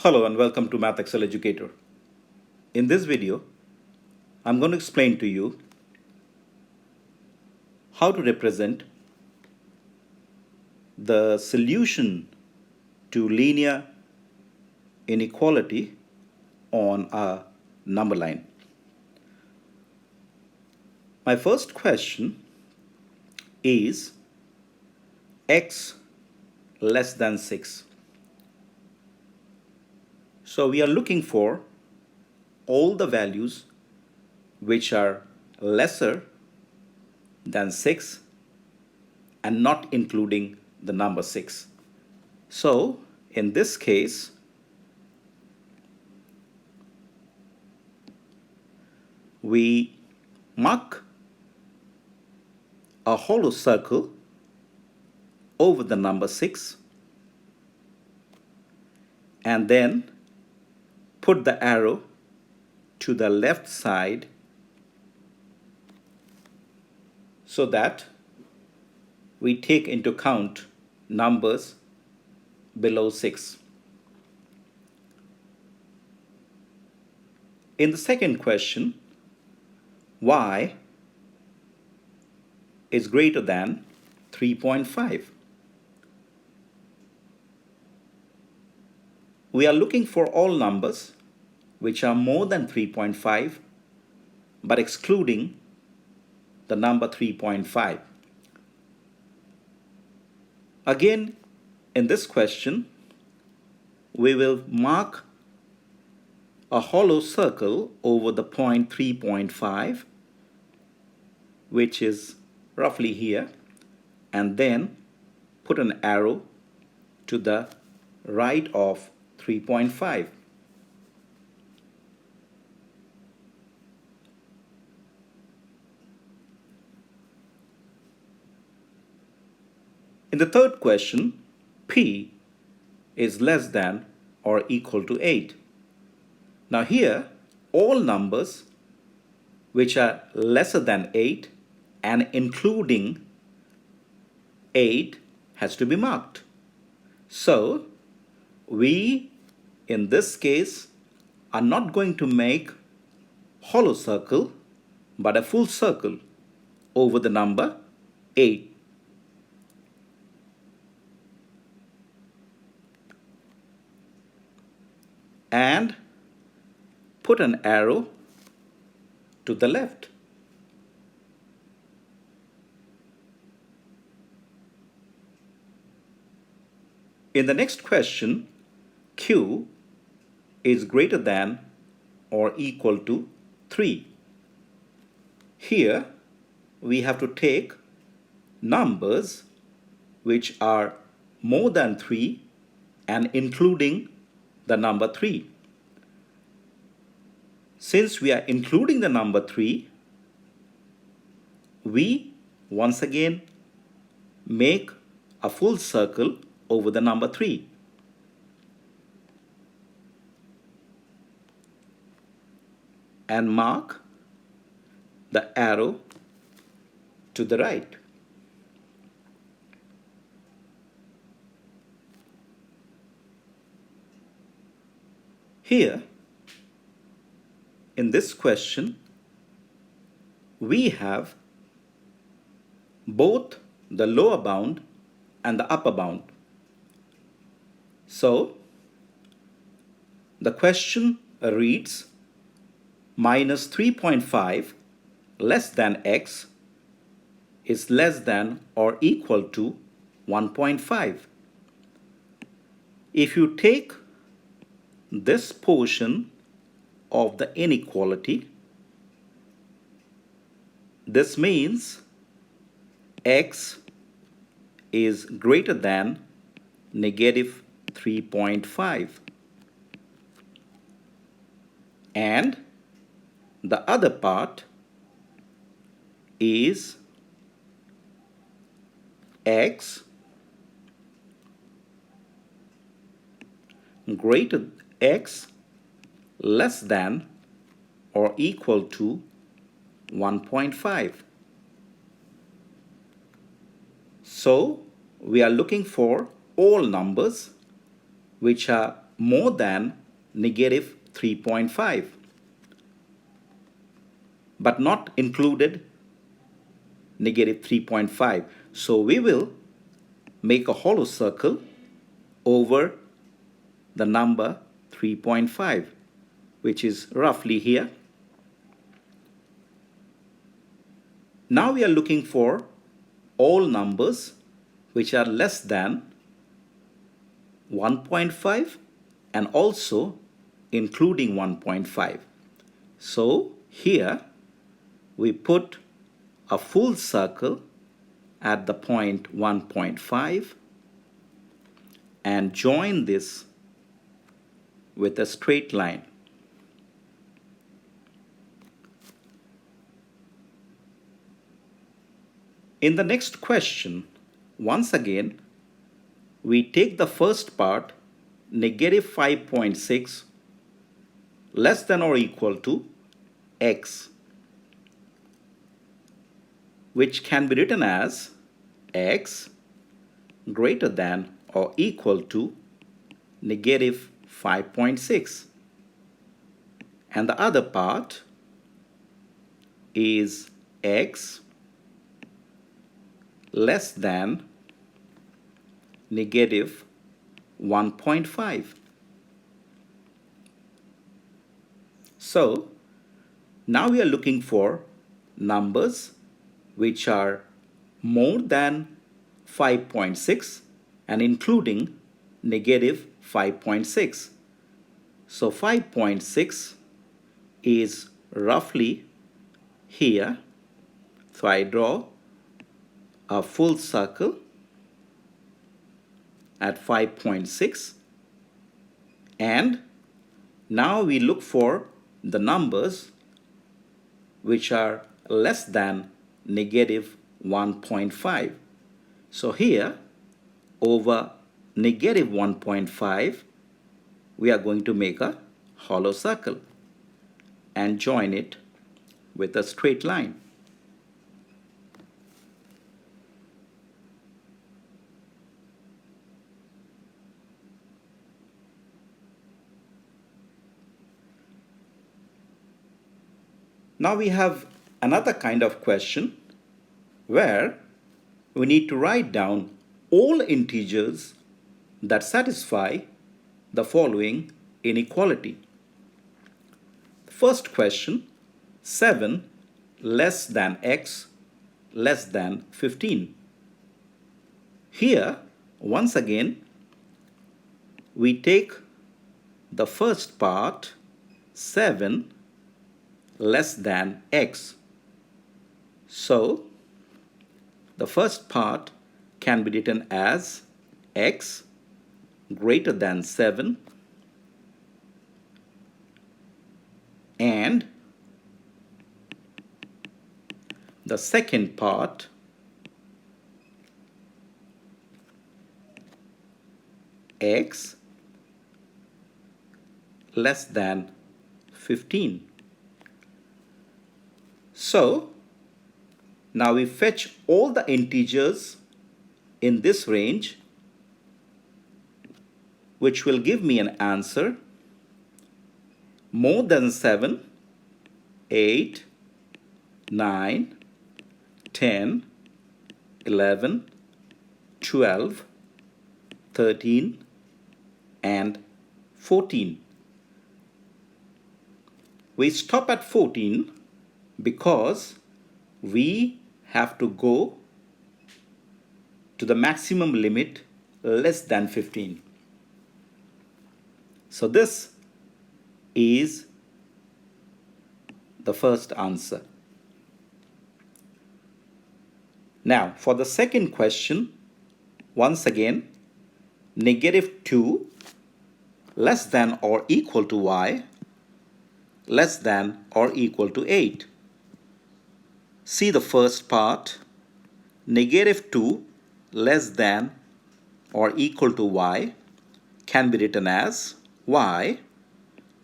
Hello and welcome to Math Excel Educator. In this video, I'm going to explain to you how to represent the solution to linear inequality on a number line. My first question is x less than 6. So we are looking for all the values which are lesser than 6 and not including the number 6. So in this case, we mark a hollow circle over the number 6 and then put the arrow to the left side so that we take into account numbers below 6. In the second question, y is greater than 3.5. We are looking for all numbers which are more than 3.5 but excluding the number 3.5. Again, in this question, we will mark a hollow circle over the point 3.5, which is roughly here, and then put an arrow to the right of 3.5. In the third question, p is less than or equal to 8. Now here, all numbers which are lesser than 8 and including 8 has to be marked. So we, in this case, are not going to make hollow circle but a full circle over the number 8. And put an arrow to the left. In the next question, q is greater than or equal to 3. Here we have to take numbers which are more than 3 and including the number 3. Since we are including the number 3, we once again make a full circle over the number 3. And mark the arrow to the right. Here, in this question, we have both the lower bound and the upper bound. So, the question reads minus 3.5 less than x is less than or equal to 1.5. If you take this portion of the inequality, this means x is greater than negative 3.5 and the other part is x greater x less than or equal to 1.5. So we are looking for all numbers which are more than negative 3.5, but not included negative 3.5. So we will make a hollow circle over the number 3.5, which is roughly here. Now we are looking for all numbers which are less than 1.5 and also including 1.5. So here we put a full circle at the point 1.5 and join this with a straight line. In the next question, once again, we take the first part, negative 5.6 less than or equal to x, which can be written as x greater than or equal to negative 5.6. And the other part is x less than negative 1.5. So now we are looking for numbers which are more than 5.6 and including negative 5.6. So 5.6 is roughly here. So I draw a full circle at 5.6, and now we look for the numbers which are less than negative 1.5. So here over negative 1.5 we are going to make a hollow circle and join it with a straight line. Now we have another kind of question where we need to write down all integers that satisfy the following inequality. First question, 7 less than x less than 15. Here, once again, we take the first part, 7 less than x. So the first part can be written as x greater than 7 and the second part x less than 15. So now we fetch all the integers in this range, which will give me an answer more than 7, 8, 9, 10, 11, 12, 13, and 14. We stop at 14 because we have to go to the maximum limit less than 15. So this is the first answer. Now for the second question, once again, negative 2 less than or equal to y less than or equal to 8. See the first part, negative 2 less than or equal to y can be written as y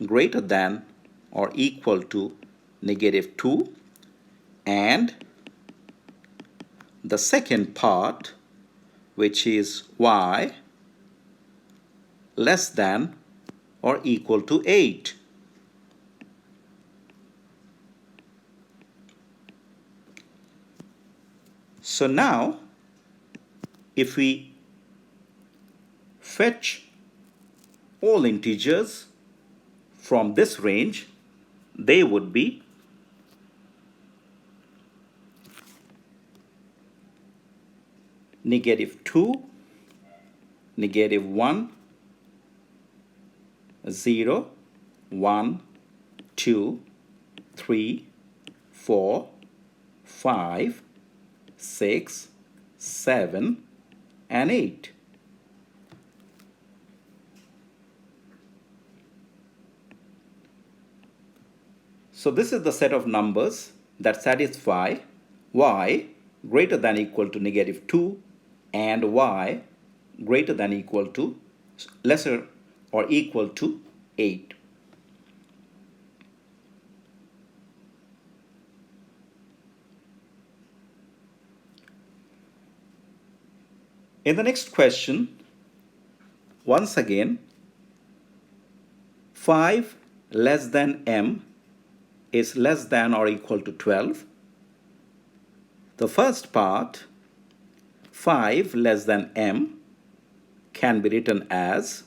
greater than or equal to negative 2, and the second part, which is y less than or equal to 8. So now, if we fetch all integers from this range, they would be -2, -1, 0, 1, 2, 3, 4, 5, 6, 7, and 8. So this is the set of numbers that satisfy y greater than equal to -2 and y greater than equal to lesser or equal to 8. In the next question, once again, 5 less than m is less than or equal to 12. The first part, 5 less than m, can be written as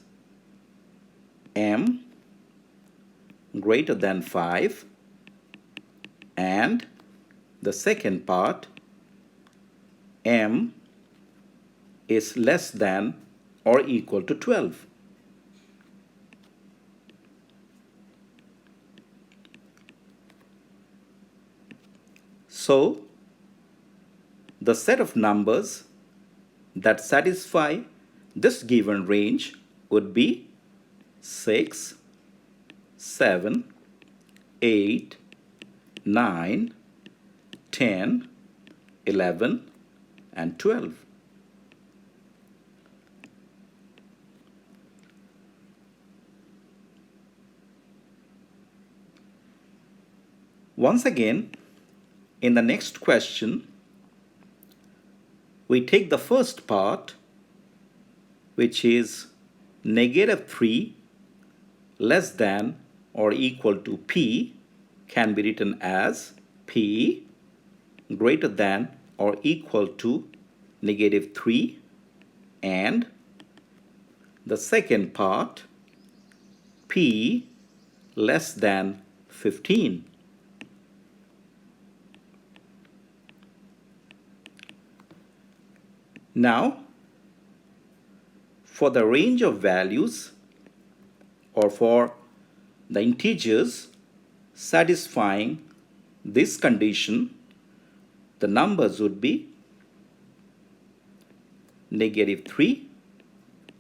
m greater than 5, and the second part, m is less than or equal to 12. So, the set of numbers that satisfy this given range would be 6, 7, 8, 9, 10, 11, and 12. Once again, in the next question, we take the first part, which is -3 less than or equal to p, can be written as p greater than or equal to -3, and the second part, p less than 15. Now, for the range of values, or for the integers satisfying this condition, the numbers would be -3,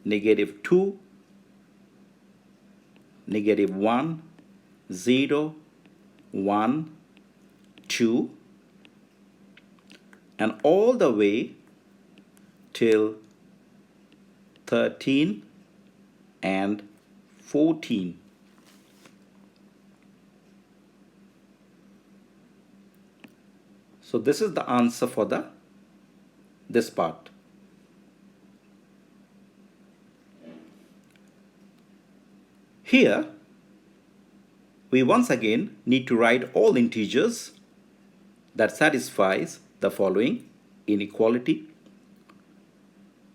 -2, -1, 0, 1, 2, and all the way till 13 and 14. So this is the answer for this part. Here, we once again need to write all integers that satisfies the following inequality.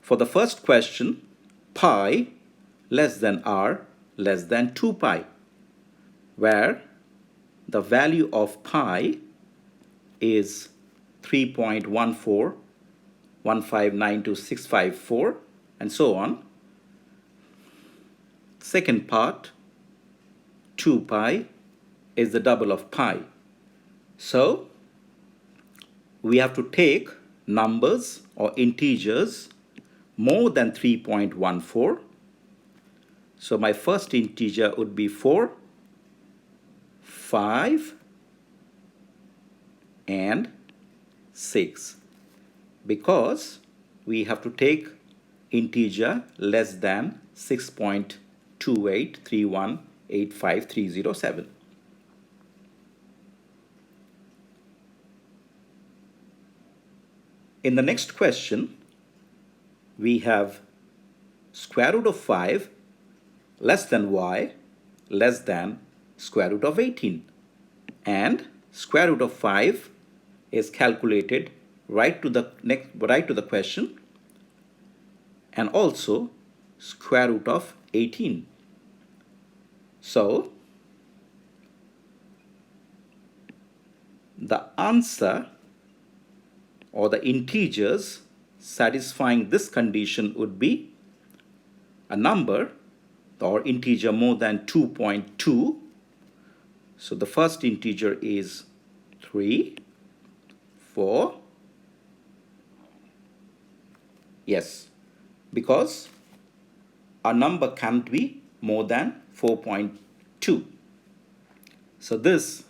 For the first question, pi less than r less than 2 pi, where the value of pi is 3.14, 1592654, and so on. Second part, 2 pi is the double of pi. So we have to take numbers or integers more than 3.14. So my first integer would be 4, 5, and 6, because we have to take integer less than 6.283185307. In the next question, we have square root of 5 less than y less than square root of 18. And square root of 5 is calculated right to the question, and also square root of 18. So the answer, or the integers satisfying this condition, would be a number or integer more than 2.2. So the first integer is 3, 4. Yes, because a number can't be more than 4.2. So this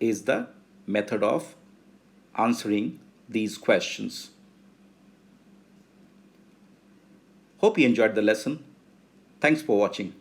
is the method of answering these questions. Hope you enjoyed the lesson. Thanks for watching.